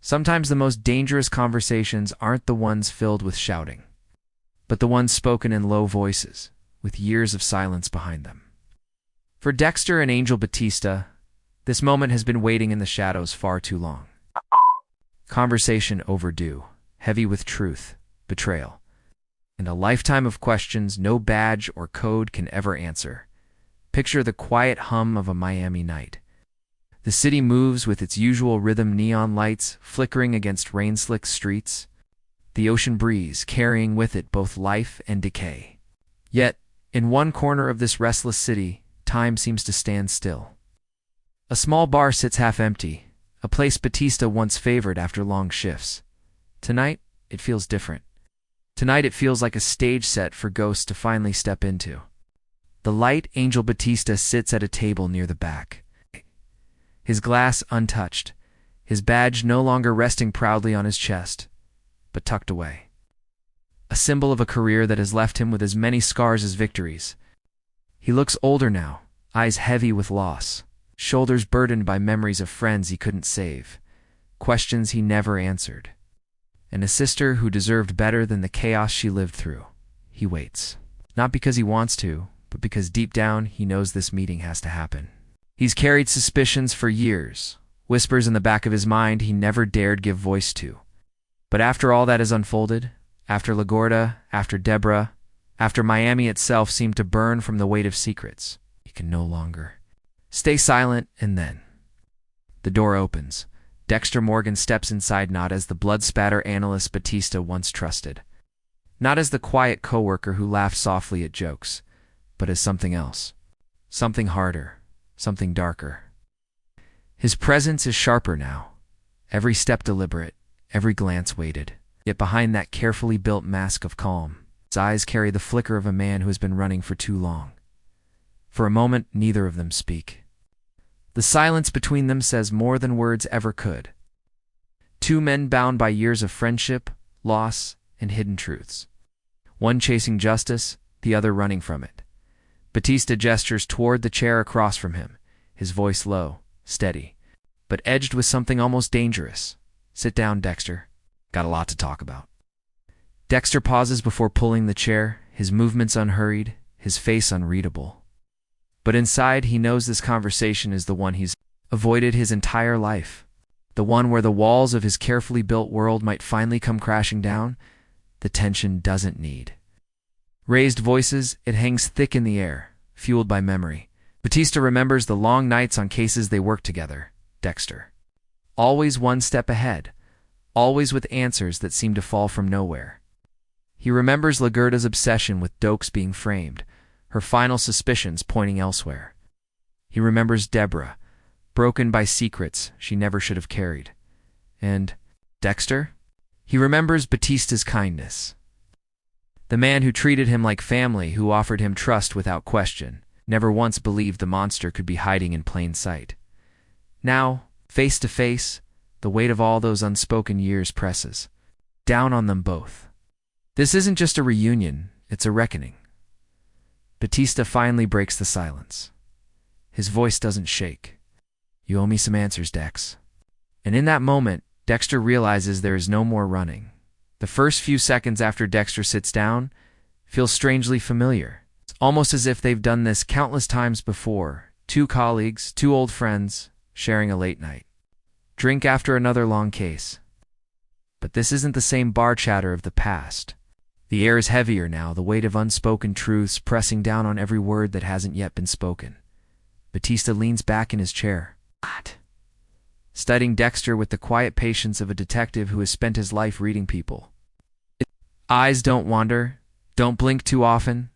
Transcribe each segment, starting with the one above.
Sometimes the most dangerous conversations aren't the ones filled with shouting, but the ones spoken in low voices, with years of silence behind them. For Dexter and Angel Batista, this moment has been waiting in the shadows far too long. Conversation overdue, heavy with truth, betrayal, and a lifetime of questions no badge or code can ever answer. Picture the quiet hum of a Miami night. The city moves with its usual rhythm, neon lights flickering against rain-slick streets, the ocean breeze carrying with it both life and decay. Yet, in one corner of this restless city, time seems to stand still. A small bar sits half empty, a place Batista once favored after long shifts. Tonight, it feels different. Tonight it feels like a stage set for ghosts to finally step into. The light Angel Batista sits at a table near the back, his glass untouched, his badge no longer resting proudly on his chest, but tucked away. A symbol of a career that has left him with as many scars as victories. He looks older now, eyes heavy with loss, shoulders burdened by memories of friends he couldn't save, questions he never answered, and a sister who deserved better than the chaos she lived through. He waits, not because he wants to, but because deep down he knows this meeting has to happen. He's carried suspicions for years, whispers in the back of his mind he never dared give voice to. But after all that has unfolded, after LaGuardia, after Deborah, after Miami itself seemed to burn from the weight of secrets, he can no longer stay silent. And then the door opens. Dexter Morgan steps inside, not as the blood-spatter analyst Batista once trusted, not as the quiet coworker who laughed softly at jokes, but as something else, something harder, something darker. His presence is sharper now, every step deliberate, every glance weighted. Yet behind that carefully built mask of calm, his eyes carry the flicker of a man who has been running for too long. For a moment, neither of them speak. The silence between them says more than words ever could. Two men bound by years of friendship, loss, and hidden truths. One chasing justice, the other running from it. Batista gestures toward the chair across from him, his voice low, steady, but edged with something almost dangerous. "Sit down, Dexter. Got a lot to talk about." Dexter pauses before pulling the chair, his movements unhurried, his face unreadable. But inside, he knows this conversation is the one he's avoided his entire life. The one where the walls of his carefully built world might finally come crashing down. The tension doesn't need raised voices, it hangs thick in the air, fueled by memory. Batista remembers the long nights on cases they worked together. Dexter, always one step ahead, always with answers that seem to fall from nowhere. He remembers LaGuardia's obsession with Dokes being framed, her final suspicions pointing elsewhere. He remembers Deborah, broken by secrets she never should have carried. And Dexter? He remembers Batista's kindness. The man who treated him like family, who offered him trust without question, never once believed the monster could be hiding in plain sight. Now, face to face, the weight of all those unspoken years presses down on them both. This isn't just a reunion, it's a reckoning. Batista finally breaks the silence. His voice doesn't shake. "You owe me some answers, Dex." And in that moment, Dexter realizes there is no more running. The first few seconds after Dexter sits down feel strangely familiar. It's almost as if they've done this countless times before. Two colleagues, two old friends, sharing a late night. Drink after another long case. But this isn't the same bar chatter of the past. The air is heavier now, the weight of unspoken truths pressing down on every word that hasn't yet been spoken. Batista leans back in his chair, studying Dexter with the quiet patience of a detective who has spent his life reading people. Eyes don't wander, don't blink too often.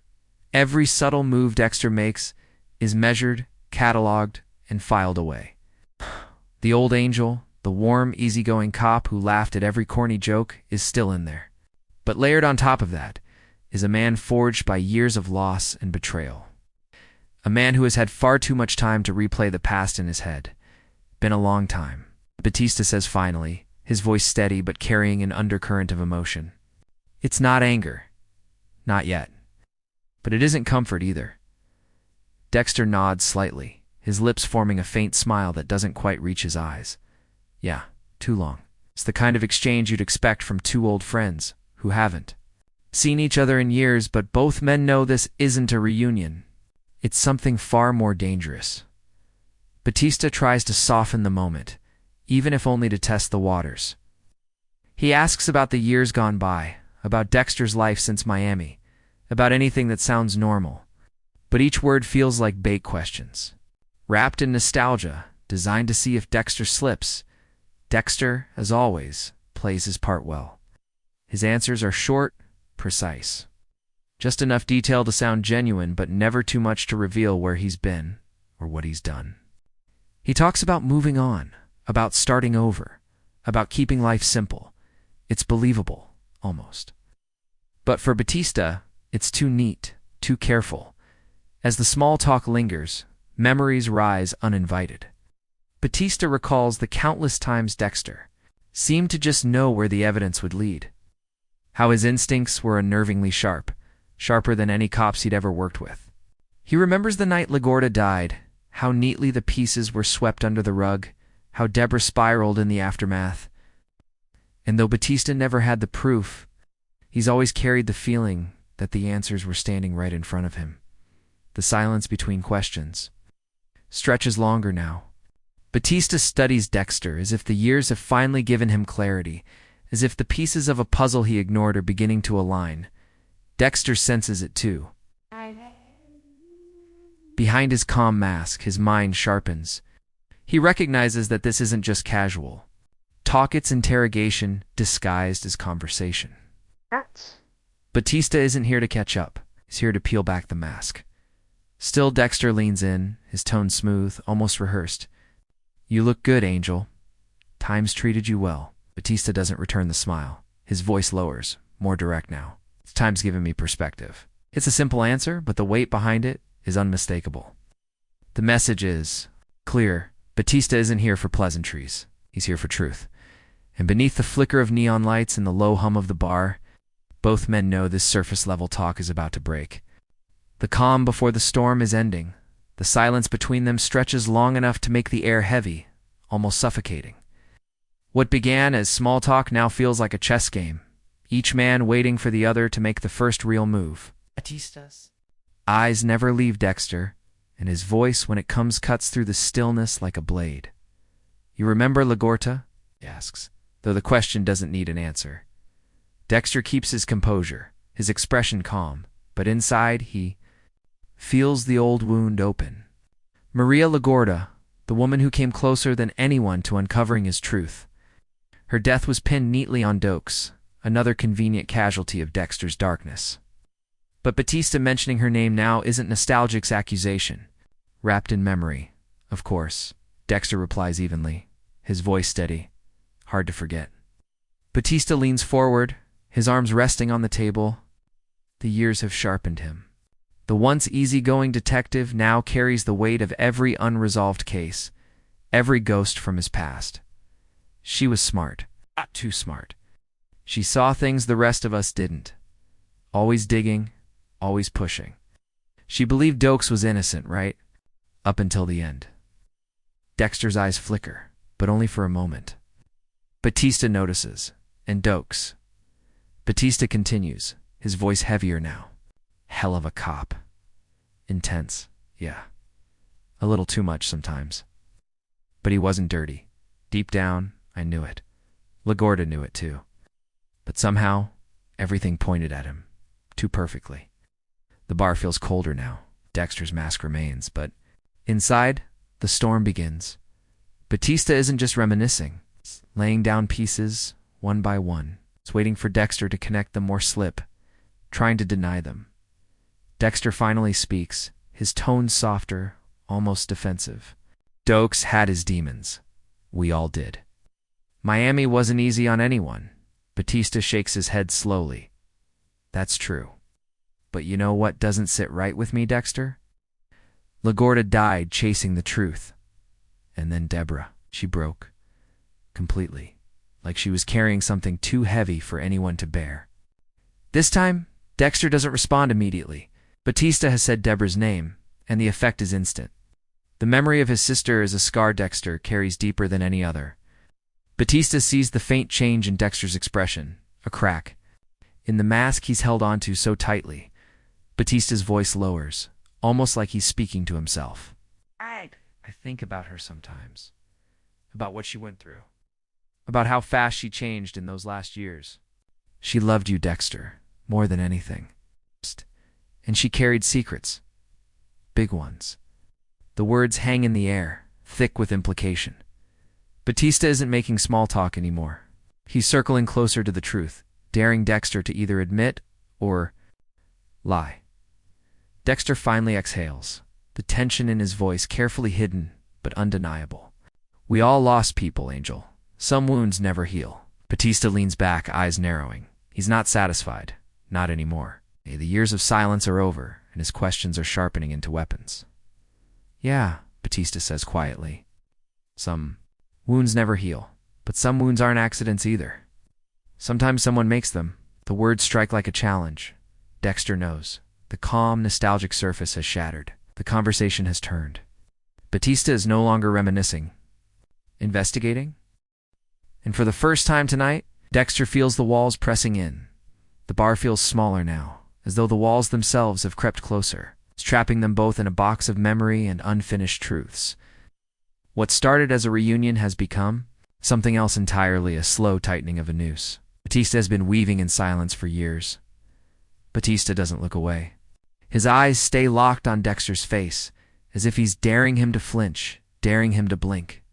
Every subtle move Dexter makes is measured, cataloged, and filed away. The old angel, the warm, easygoing cop who laughed at every corny joke, is still in there. But layered on top of that is a man forged by years of loss and betrayal. A man who has had far too much time to replay the past in his head. Been a long time. Batista says finally, his voice steady but carrying an undercurrent of emotion. It's not anger. Not yet. But it isn't comfort either. Dexter nods slightly, his lips forming a faint smile that doesn't quite reach his eyes. Yeah, too long. It's the kind of exchange you'd expect from two old friends who haven't seen each other in years, but both men know this isn't a reunion. It's something far more dangerous. Batista tries to soften the moment, even if only to test the waters. He asks about the years gone by, about Dexter's life since Miami, about anything that sounds normal. But each word feels like bait questions, wrapped in nostalgia, designed to see if Dexter slips. Dexter, as always, plays his part well. His answers are short, precise. Just enough detail to sound genuine, but never too much to reveal where he's been or what he's done. He talks about moving on, about starting over, about keeping life simple. It's believable, almost. But for Batista, it's too neat, too careful. As the small talk lingers, memories rise uninvited. Batista recalls the countless times Dexter seemed to just know where the evidence would lead. How his instincts were unnervingly sharp, sharper than any cops he'd ever worked with. He remembers the night LaGuardia died, how neatly the pieces were swept under the rug, how Deborah spiraled in the aftermath. And though Batista never had the proof, he's always carried the feeling that the answers were standing right in front of him. The silence between questions stretches longer now. Batista studies Dexter as if the years have finally given him clarity, as if the pieces of a puzzle he ignored are beginning to align. Dexter senses it too. Behind his calm mask, his mind sharpens. He recognizes that this isn't just casual talk, it's interrogation disguised as conversation. Batista isn't here to catch up. He's here to peel back the mask. Still, Dexter leans in, his tone smooth, almost rehearsed. "You look good, Angel. Time's treated you well." Batista doesn't return the smile. His voice lowers, more direct now. "Time's given me perspective." It's a simple answer, but the weight behind it is unmistakable. The message is clear. Batista isn't here for pleasantries. He's here for truth. And beneath the flicker of neon lights and the low hum of the bar, both men know this surface-level talk is about to break. The calm before the storm is ending. The silence between them stretches long enough to make the air heavy, almost suffocating. What began as small talk now feels like a chess game, each man waiting for the other to make the first real move. Batista's eyes never leave Dexter, and his voice, when it comes, cuts through the stillness like a blade. "You remember LaGuardia?" he asks, though the question doesn't need an answer. Dexter keeps his composure, his expression calm, but inside he feels the old wound open. Maria LaGuardia, the woman who came closer than anyone to uncovering his truth. Her death was pinned neatly on Dokes, another convenient casualty of Dexter's darkness. But Batista mentioning her name now isn't nostalgic's accusation. Wrapped in memory, of course. Dexter replies evenly, his voice steady. Hard to forget. Batista leans forward, his arms resting on the table. The years have sharpened him. The once easygoing detective now carries the weight of every unresolved case, every ghost from his past. She was smart, not too smart. She saw things the rest of us didn't. Always digging, always pushing. She believed Dokes was innocent, right? Up until the end. Dexter's eyes flicker, but only for a moment. Batista notices, and Dokes. Batista continues, his voice heavier now. "Hell of a cop. Intense, yeah. A little too much sometimes. But he wasn't dirty. Deep down, I knew it. LaGuardia knew it too. But somehow, everything pointed at him. Too perfectly." The bar feels colder now. Dexter's mask remains, but inside, the storm begins. Batista isn't just reminiscing. It's laying down pieces, one by one. It's waiting for Dexter to connect them or slip, trying to deny them. Dexter finally speaks, his tone softer, almost defensive. "Dokes had his demons. We all did. Miami wasn't easy on anyone." Batista shakes his head slowly. "That's true. But you know what doesn't sit right with me, Dexter? LaGuardia died chasing the truth. And then Deborah, she broke. Completely. Like she was carrying something too heavy for anyone to bear." This time, Dexter doesn't respond immediately. Batista has said Deborah's name, and the effect is instant. The memory of his sister is a scar Dexter carries deeper than any other. Batista sees the faint change in Dexter's expression, a crack. In the mask he's held onto so tightly, Batista's voice lowers, almost like he's speaking to himself. I think about her sometimes, about what she went through, about how fast she changed in those last years. She loved you, Dexter, more than anything. And she carried secrets, big ones. The words hang in the air, thick with implication. Batista isn't making small talk anymore. He's circling closer to the truth, daring Dexter to either admit or lie. Dexter finally exhales, the tension in his voice carefully hidden but undeniable. We all lost people, Angel. Some wounds never heal. Batista leans back, eyes narrowing. He's not satisfied. Not anymore. The years of silence are over, and his questions are sharpening into weapons. Yeah, Batista says quietly. Some wounds never heal, but some wounds aren't accidents either. Sometimes someone makes them. The words strike like a challenge. Dexter knows. The calm, nostalgic surface has shattered. The conversation has turned. Batista is no longer reminiscing. Investigating? And for the first time tonight, Dexter feels the walls pressing in. The bar feels smaller now, as though the walls themselves have crept closer, trapping them both in a box of memory and unfinished truths. What started as a reunion has become something else entirely, a slow tightening of a noose. Batista has been weaving in silence for years. Batista doesn't look away. His eyes stay locked on Dexter's face, as if he's daring him to flinch, daring him to blink.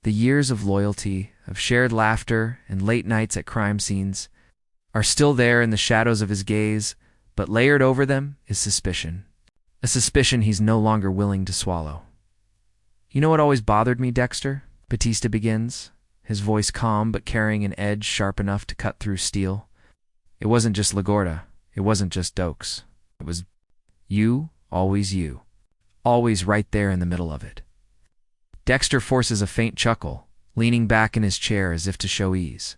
The years of loyalty, of shared laughter and late nights at crime scenes are still there in the shadows of his gaze, but layered over them is suspicion. A suspicion he's no longer willing to swallow. You know what always bothered me, Dexter? Batista begins, his voice calm but carrying an edge sharp enough to cut through steel. It wasn't just LaGuardia. It wasn't just Dokes. It was you, always right there in the middle of it. Dexter forces a faint chuckle, leaning back in his chair as if to show ease.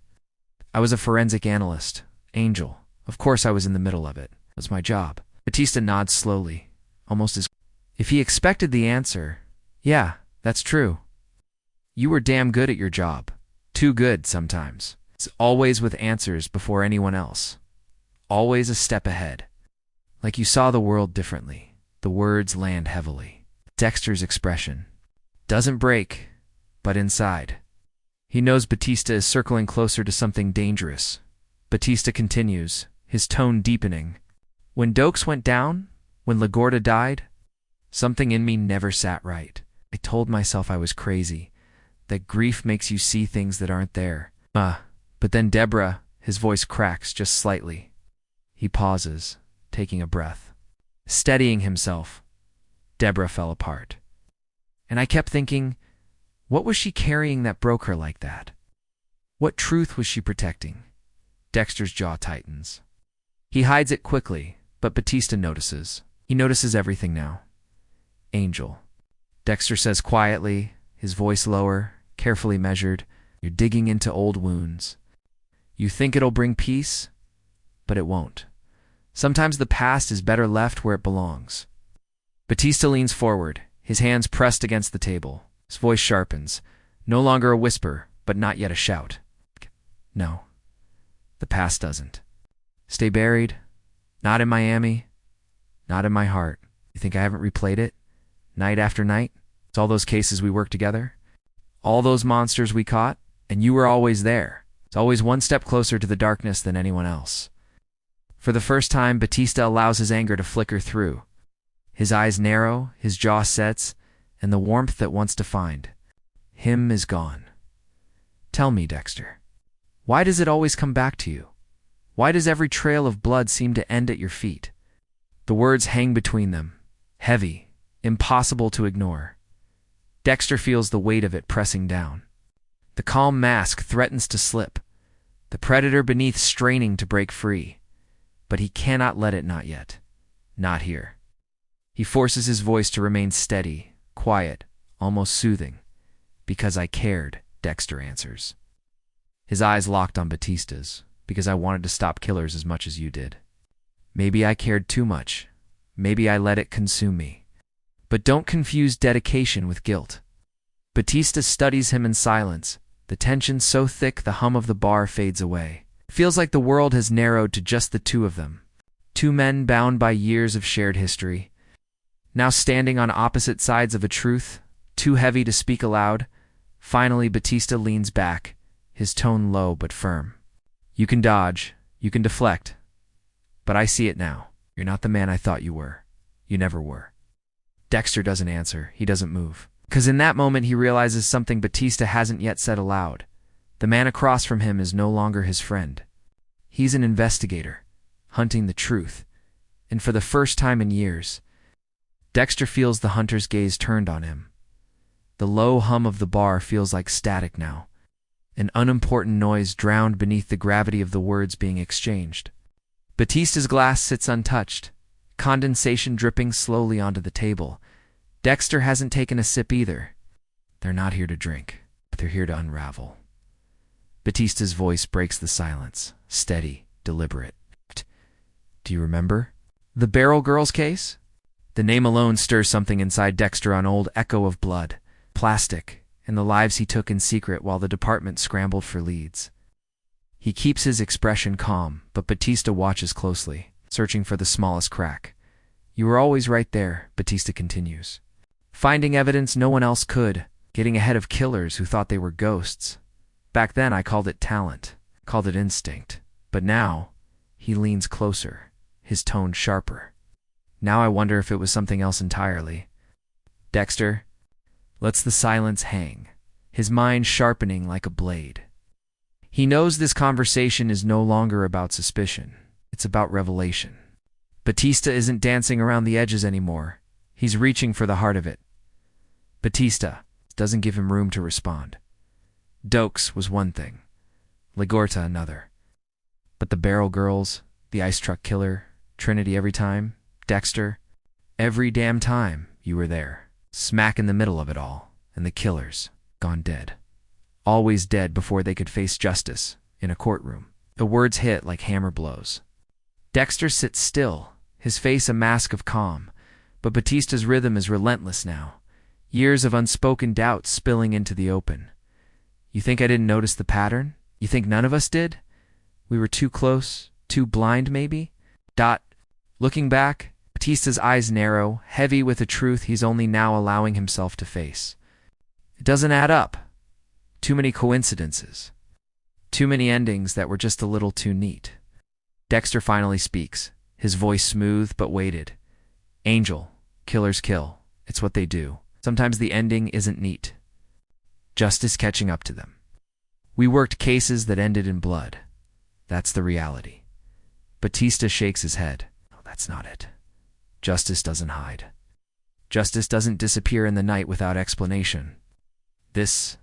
I was a forensic analyst, Angel. Of course I was in the middle of it. It was my job. Batista nods slowly, almost as if he expected the answer. Yeah, that's true. You were damn good at your job. Too good sometimes. It's always with answers before anyone else. Always a step ahead. Like you saw the world differently. The words land heavily. Dexter's expression doesn't break, but inside. He knows Batista is circling closer to something dangerous. Batista continues, his tone deepening. When Dokes went down, when LaGuardia died, something in me never sat right. I told myself I was crazy, that grief makes you see things that aren't there. But then Deborah, his voice cracks just slightly. He pauses, taking a breath. Steadying himself, Deborah fell apart. And I kept thinking, what was she carrying that broke her like that? What truth was she protecting? Dexter's jaw tightens. He hides it quickly, but Batista notices. He notices everything now. Angel. Dexter says quietly, his voice lower, carefully measured, you're digging into old wounds. You think it'll bring peace, but it won't. Sometimes the past is better left where it belongs. Batista leans forward, his hands pressed against the table. His voice sharpens, no longer a whisper, but not yet a shout. No, the past doesn't. Stay buried, not in Miami, not in my heart. You think I haven't replayed it? Night after night? It's all those cases we worked together? All those monsters we caught? And you were always there. It's always one step closer to the darkness than anyone else. For the first time, Batista allows his anger to flicker through. His eyes narrow, his jaw sets, and the warmth that once defined him is gone. Tell me, Dexter, why does it always come back to you? Why does every trail of blood seem to end at your feet? The words hang between them, heavy, impossible to ignore. Dexter feels the weight of it pressing down. The calm mask threatens to slip, the predator beneath straining to break free. But he cannot let it, not yet. Not here. He forces his voice to remain steady, quiet, almost soothing. Because I cared, Dexter answers. His eyes locked on Batista's, because I wanted to stop killers as much as you did. Maybe I cared too much. Maybe I let it consume me. But don't confuse dedication with guilt. Batista studies him in silence, The tension so thick the hum of the bar fades away. It feels like the world has narrowed to just the two of them. Two men bound by years of shared history, now standing on opposite sides of a truth, too heavy to speak aloud. Finally, Batista leans back, his tone low but firm. You can dodge, you can deflect, but I see it now. You're not the man I thought you were. You never were. Dexter doesn't answer. He doesn't move. Because in that moment he realizes something Batista hasn't yet said aloud. The man across from him is no longer his friend. He's an investigator, hunting the truth. And for the first time in years, Dexter feels the hunter's gaze turned on him. The low hum of the bar feels like static now, an unimportant noise drowned beneath the gravity of the words being exchanged. Batista's glass sits untouched, condensation dripping slowly onto the table. Dexter hasn't taken a sip either. They're not here to drink, but they're here to unravel. Batista's voice breaks the silence, steady, deliberate. Do you remember? The Barrel Girls case? The name alone stirs something inside Dexter, an old echo of blood, plastic, and the lives he took in secret while the department scrambled for leads. He keeps his expression calm, but Batista watches closely, searching for the smallest crack. You were always right there, Batista continues. Finding evidence no one else could, getting ahead of killers who thought they were ghosts. Back then I called it talent, called it instinct. But now, he leans closer, his tone sharper. Now I wonder if it was something else entirely. Dexter lets the silence hang, his mind sharpening like a blade. He knows this conversation is no longer about suspicion. It's about revelation. Batista isn't dancing around the edges anymore. He's reaching for the heart of it. Batista doesn't give him room to respond. Dokes was one thing, Ligorta another. But the Barrel Girls, the ice truck killer, Trinity every time, Dexter, every damn time you were there, smack in the middle of it all, and the killers, gone dead. Always dead before they could face justice, in a courtroom. The words hit like hammer blows. Dexter sits still, his face a mask of calm, but Batista's rhythm is relentless now. Years of unspoken doubt spilling into the open. You think I didn't notice the pattern? You think none of us did? We were too close, too blind maybe? Looking back, Batista's eyes narrow, heavy with a truth he's only now allowing himself to face. It doesn't add up. Too many coincidences. Too many endings that were just a little too neat. Dexter finally speaks, his voice smooth but weighted. Angel, killers kill. It's what they do. Sometimes the ending isn't neat. Justice catching up to them. We worked cases that ended in blood. That's the reality. Batista shakes his head. No, that's not it. Justice doesn't hide. Justice doesn't disappear in the night without explanation. This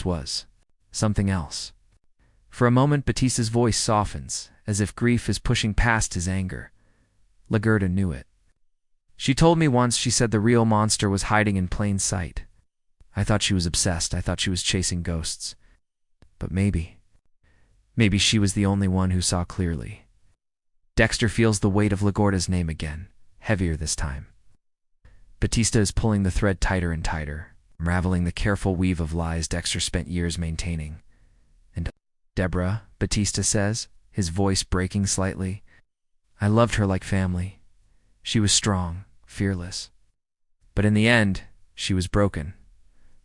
was something else. For a moment, Batista's voice softens, as if grief is pushing past his anger. Ligorta knew it. She told me once, she said the real monster was hiding in plain sight. I thought she was obsessed. I thought she was chasing ghosts. But maybe she was the only one who saw clearly. Dexter feels the weight of Ligorta's name again, heavier this time. Batista is pulling the thread tighter and tighter, unraveling the careful weave of lies Dexter spent years maintaining. And Deborah, Batista says, his voice breaking slightly. I loved her like family. She was strong, fearless. But in the end, she was broken.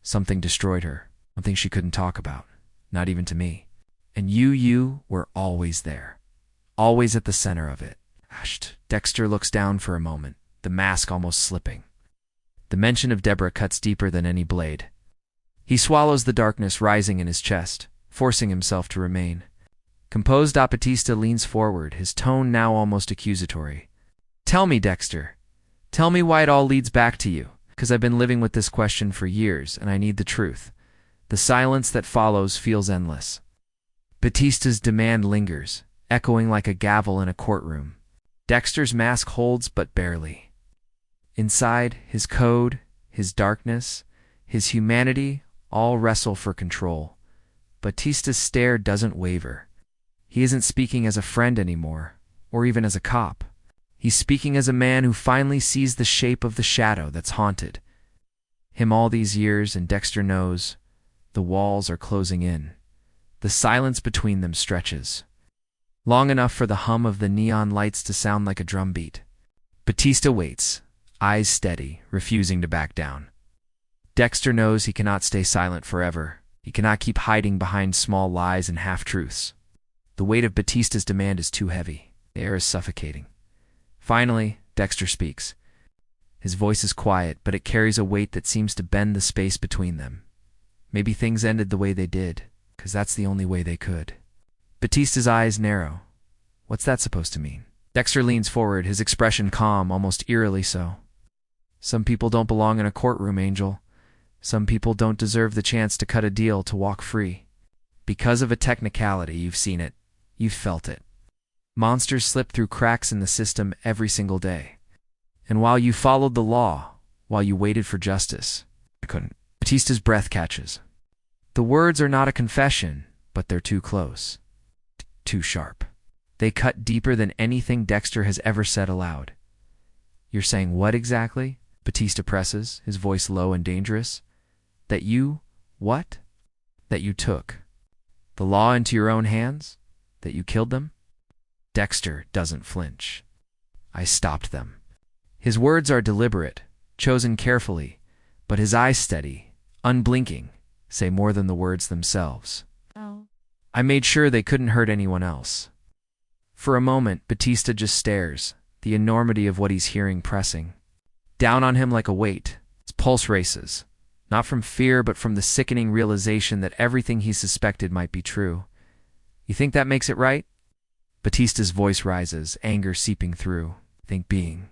Something destroyed her, something she couldn't talk about, not even to me. And you were always there, always at the center of it. Dexter looks down for a moment, the mask almost slipping. The mention of Deborah cuts deeper than any blade. He swallows the darkness rising in his chest, forcing himself to remain. Composed, Batista leans forward, his tone now almost accusatory. Tell me, Dexter. Tell me why it all leads back to you, because I've been living with this question for years, and I need the truth. The silence that follows feels endless. Batista's demand lingers, echoing like a gavel in a courtroom. Dexter's mask holds but barely. Inside, his code, his darkness, his humanity all wrestle for control. Batista's stare doesn't waver. He isn't speaking as a friend anymore, or even as a cop. He's speaking as a man who finally sees the shape of the shadow that's haunted him all these years, and Dexter knows The walls are closing in. The silence between them stretches, long enough for the hum of the neon lights to sound like a drumbeat. Batista waits, eyes steady, refusing to back down. Dexter knows he cannot stay silent forever. He cannot keep hiding behind small lies and half-truths. The weight of Batista's demand is too heavy. The air is suffocating. Finally, Dexter speaks. His voice is quiet, but it carries a weight that seems to bend the space between them. Maybe things ended the way they did, because that's the only way they could. Batista's eyes narrow. What's that supposed to mean? Dexter leans forward, his expression calm, almost eerily so. Some people don't belong in a courtroom, Angel. Some people don't deserve the chance to cut a deal to walk free. Because of a technicality, you've seen it. You've felt it. Monsters slip through cracks in the system every single day. And while you followed the law, while you waited for justice, I couldn't. Batista's breath catches. The words are not a confession, but they're too close. Too sharp. They cut deeper than anything Dexter has ever said aloud. You're saying what exactly? Batista presses, his voice low and dangerous. That you, what? That you took the law into your own hands? That you killed them? Dexter doesn't flinch. I stopped them. His words are deliberate, chosen carefully, but his eyes steady, unblinking, say more than the words themselves. Oh. I made sure they couldn't hurt anyone else. For a moment, Batista just stares, the enormity of what he's hearing pressing down on him like a weight. His pulse races, not from fear but from the sickening realization that everything he suspected might be true. You think that makes it right? Batista's voice rises, anger seeping through. Think being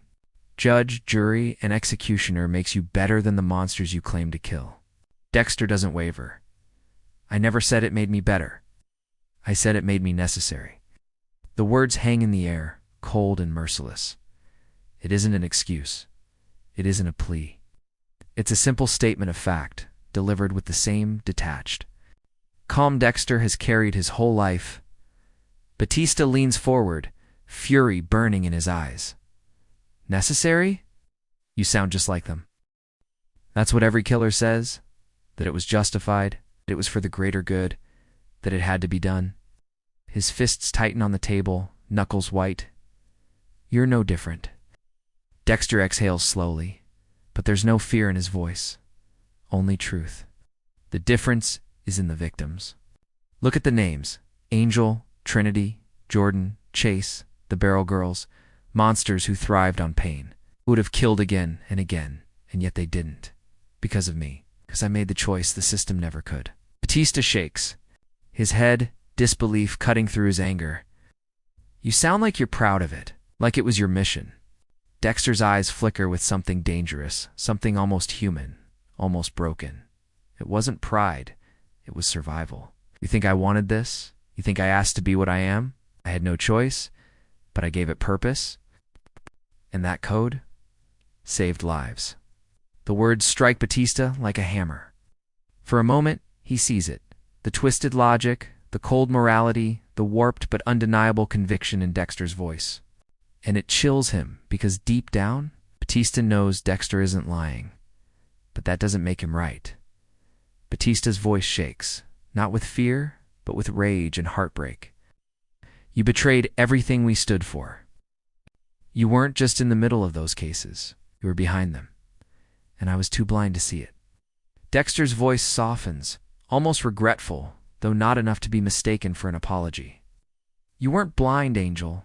judge, jury, and executioner makes you better than the monsters you claim to kill. Dexter doesn't waver. I never said it made me better. I said it made me necessary. The words hang in the air, cold and merciless. It isn't an excuse. It isn't a plea. It's a simple statement of fact, delivered with the same detached calm Dexter has carried his whole life. Batista leans forward, fury burning in his eyes. Necessary? You sound just like them. That's what every killer says, that it was justified, that it was for the greater good, that it had to be done. His fists tighten on the table, knuckles white. You're no different. Dexter exhales slowly, but there's no fear in his voice, only truth. The difference is in the victims. Look at the names: Angel, Trinity, Jordan, Chase, the Barrel Girls, monsters who thrived on pain, who would have killed again and again, and yet they didn't. Because of me, because I made the choice the system never could. Batista shakes, his head, disbelief cutting through his anger. You sound like you're proud of it, like it was your mission. Dexter's eyes flicker with something dangerous, something almost human, almost broken. It wasn't pride, it was survival. You think I wanted this? You think I asked to be what I am? I had no choice, but I gave it purpose. And that code saved lives. The words strike Batista like a hammer. For a moment, he sees it. The twisted logic, the cold morality, the warped but undeniable conviction in Dexter's voice. And it chills him, because deep down, Batista knows Dexter isn't lying. But that doesn't make him right. Batista's voice shakes, not with fear, but with rage and heartbreak. You betrayed everything we stood for. You weren't just in the middle of those cases. You were behind them. And I was too blind to see it. Dexter's voice softens, almost regretful, though not enough to be mistaken for an apology. You weren't blind, Angel.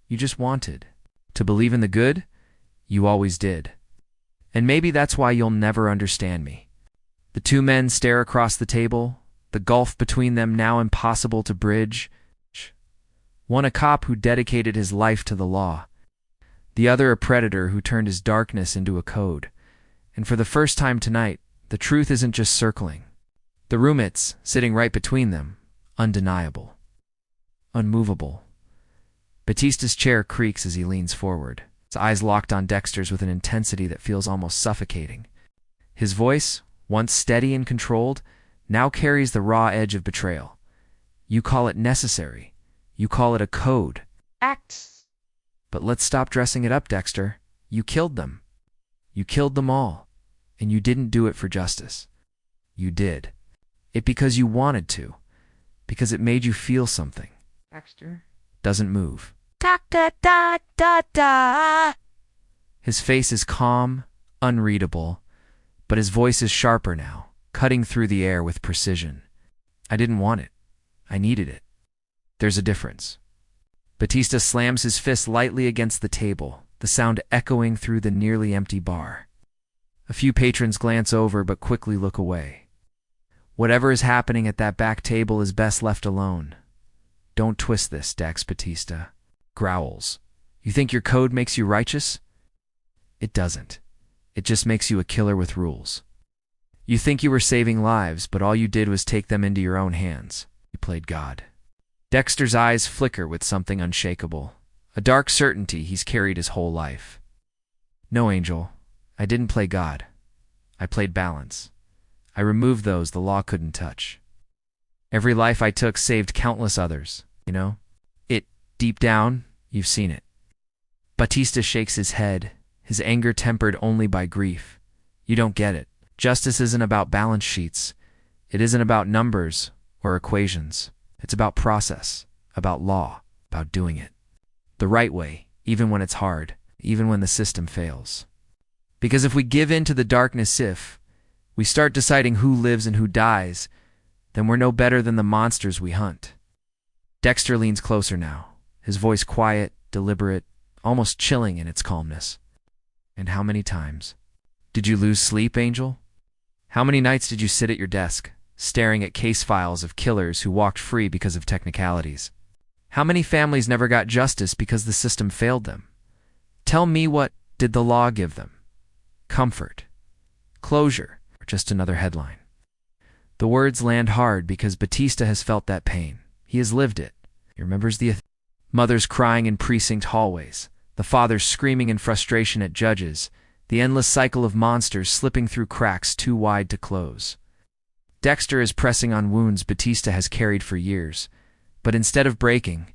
You just wanted to believe in the good. You always did. And maybe that's why you'll never understand me. The two men stare across the table, the gulf between them now impossible to bridge. One a cop who dedicated his life to the law. The other a predator who turned his darkness into a code. And for the first time tonight, the truth isn't just circling. The roommates, sitting right between them, undeniable. Unmovable. Batista's chair creaks as he leans forward, his eyes locked on Dexter's with an intensity that feels almost suffocating. His voice, once steady and controlled, now carries the raw edge of betrayal. You call it necessary. You call it a code. Acts. But let's stop dressing it up, Dexter. You killed them. You killed them all. And you didn't do it for justice. You did. It because you wanted to, because it made you feel something. Dexter doesn't move. Da da da da da. His face is calm, unreadable, but his voice is sharper now, cutting through the air with precision. I didn't want it. I needed it. There's a difference. Batista slams his fist lightly against the table, the sound echoing through the nearly empty bar. A few patrons glance over but quickly look away. Whatever is happening at that back table is best left alone. Don't twist this, Dex. Batista growls. You think your code makes you righteous? It doesn't. It just makes you a killer with rules. You think you were saving lives, but all you did was take them into your own hands. You played God. Dexter's eyes flicker with something unshakable, a dark certainty he's carried his whole life. No, Angel, I didn't play God. I played balance. I removed those the law couldn't touch. Every life I took saved countless others, you know? Deep down, you've seen it. Batista shakes his head, his anger tempered only by grief. You don't get it. Justice isn't about balance sheets. It isn't about numbers or equations. It's about process, about law, about doing it the right way, even when it's hard, even when the system fails. Because if we give in to the darkness, if we start deciding who lives and who dies, then we're no better than the monsters we hunt. Dexter leans closer now, his voice quiet, deliberate, almost chilling in its calmness. And how many times did you lose sleep, Angel? How many nights did you sit at your desk, staring at case files of killers who walked free because of technicalities? How many families never got justice because the system failed them? Tell me, what did the law give them? Comfort, closure, or just another headline? The words land hard because Batista has felt that pain. He has lived it. He remembers the mothers crying in precinct hallways, the fathers screaming in frustration at judges, the endless cycle of monsters slipping through cracks too wide to close. Dexter is pressing on wounds Batista has carried for years, but instead of breaking,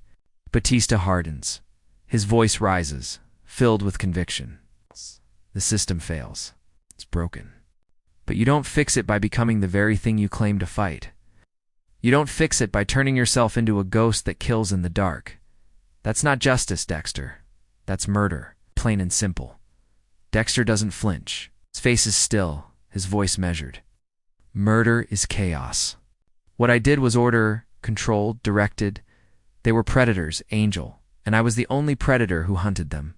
Batista hardens. His voice rises, filled with conviction. The system fails. It's broken. But you don't fix it by becoming the very thing you claim to fight. You don't fix it by turning yourself into a ghost that kills in the dark. That's not justice, Dexter. That's murder, plain and simple. Dexter doesn't flinch. His face is still, his voice measured. Murder is chaos. What I did was order, controlled, directed. They were predators, Angel, and I was the only predator who hunted them.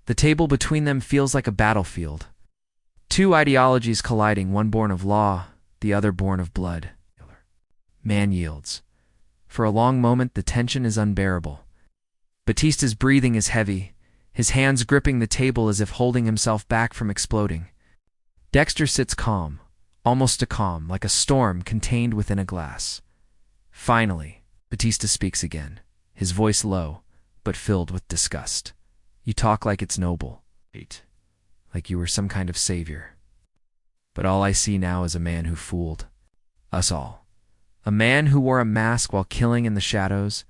The table between them feels like a battlefield. Two ideologies colliding, one born of law, the other born of blood. Man yields. For a long moment, the tension is unbearable. Batista's breathing is heavy, his hands gripping the table as if holding himself back from exploding. Dexter sits calm, almost a calm, like a storm contained within a glass. Finally, Batista speaks again, his voice low, but filled with disgust. You talk like it's noble, like you were some kind of savior. But all I see now is a man who fooled us all. A man who wore a mask while killing in the shadows.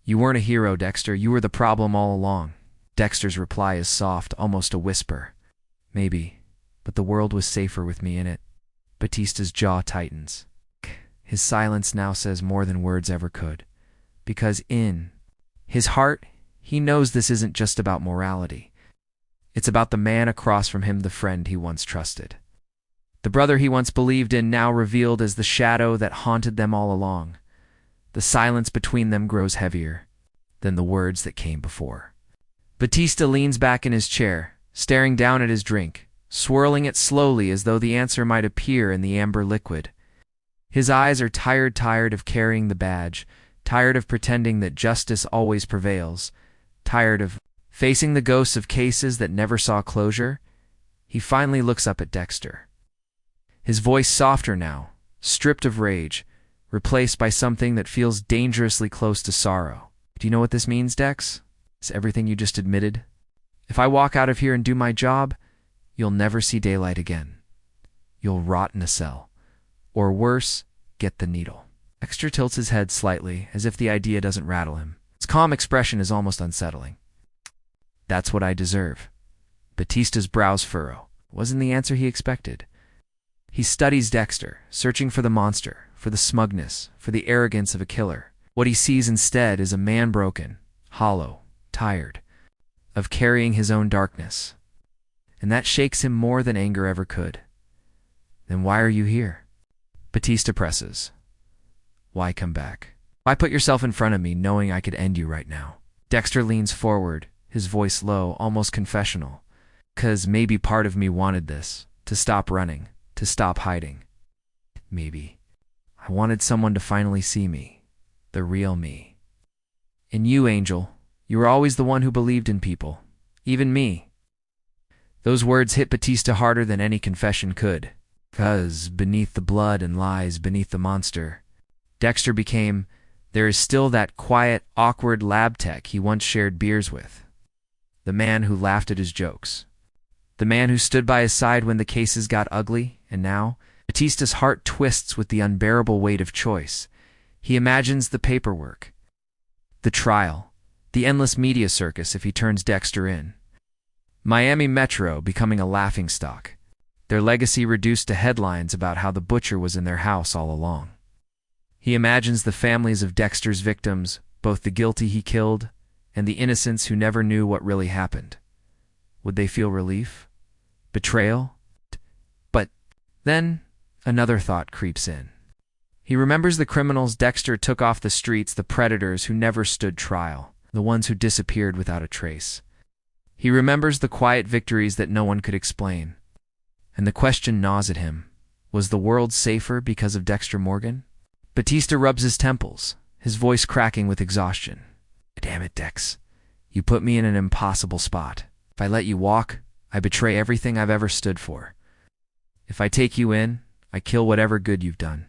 You weren't a hero, Dexter. You were the problem all along. Dexter's reply is soft, almost a whisper. Maybe, but the world was safer with me in it. Batista's jaw tightens. His silence now says more than words ever could. Because in his heart, he knows this isn't just about morality. It's about the man across from him, the friend he once trusted. The brother he once believed in, now revealed as the shadow that haunted them all along. The silence between them grows heavier than the words that came before. Batista leans back in his chair, staring down at his drink, swirling it slowly as though the answer might appear in the amber liquid. His eyes are tired of carrying the badge, tired of pretending that justice always prevails, tired of facing the ghosts of cases that never saw closure. He finally looks up at Dexter. His voice softer now, stripped of rage, replaced by something that feels dangerously close to sorrow. Do you know what this means, Dex? It's everything you just admitted. If I walk out of here and do my job, you'll never see daylight again. You'll rot in a cell. Or worse, get the needle. Dexter tilts his head slightly, as if the idea doesn't rattle him. His calm expression is almost unsettling. That's what I deserve. Batista's brows furrow. Wasn't the answer he expected. He studies Dexter, searching for the monster, for the smugness, for the arrogance of a killer. What he sees instead is a man broken, hollow, tired, of carrying his own darkness. And that shakes him more than anger ever could. Then why are you here? Batista presses. Why come back? Why put yourself in front of me knowing I could end you right now? Dexter leans forward, his voice low, almost confessional. 'Cause maybe part of me wanted this, to stop running, to stop hiding. Maybe. I wanted someone to finally see me, the real me. And you, Angel, you were always the one who believed in people, even me. Those words hit Batista harder than any confession could. 'Cause beneath the blood and lies beneath the monster, Dexter became, there is still that quiet, awkward lab tech he once shared beers with. The man who laughed at his jokes. The man who stood by his side when the cases got ugly, and now, Batista's heart twists with the unbearable weight of choice. He imagines the paperwork, the trial, the endless media circus if he turns Dexter in. Miami Metro becoming a laughingstock, their legacy reduced to headlines about how the butcher was in their house all along. He imagines the families of Dexter's victims, both the guilty he killed and the innocents who never knew what really happened. Would they feel relief? Betrayal? But then another thought creeps in. He remembers the criminals Dexter took off the streets, the predators who never stood trial, the ones who disappeared without a trace. He remembers the quiet victories that no one could explain. And the question gnaws at him. Was the world safer because of Dexter Morgan? Batista rubs his temples, his voice cracking with exhaustion. Damn it, Dex. You put me in an impossible spot. If I let you walk, I betray everything I've ever stood for. If I take you in, I kill whatever good you've done.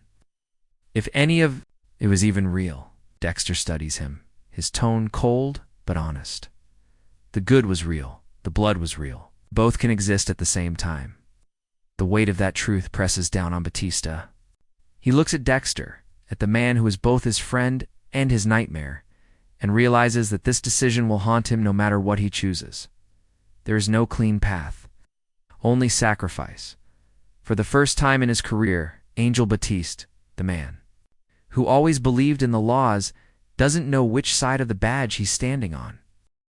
If any of it was even real, Dexter studies him, his tone cold but honest. The good was real, the blood was real. Both can exist at the same time. The weight of that truth presses down on Batista. He looks at Dexter, at the man who is both his friend and his nightmare, and realizes that this decision will haunt him no matter what he chooses. There is no clean path, only sacrifice. For the first time in his career, Angel Batista, the man, who always believed in the laws, doesn't know which side of the badge he's standing on.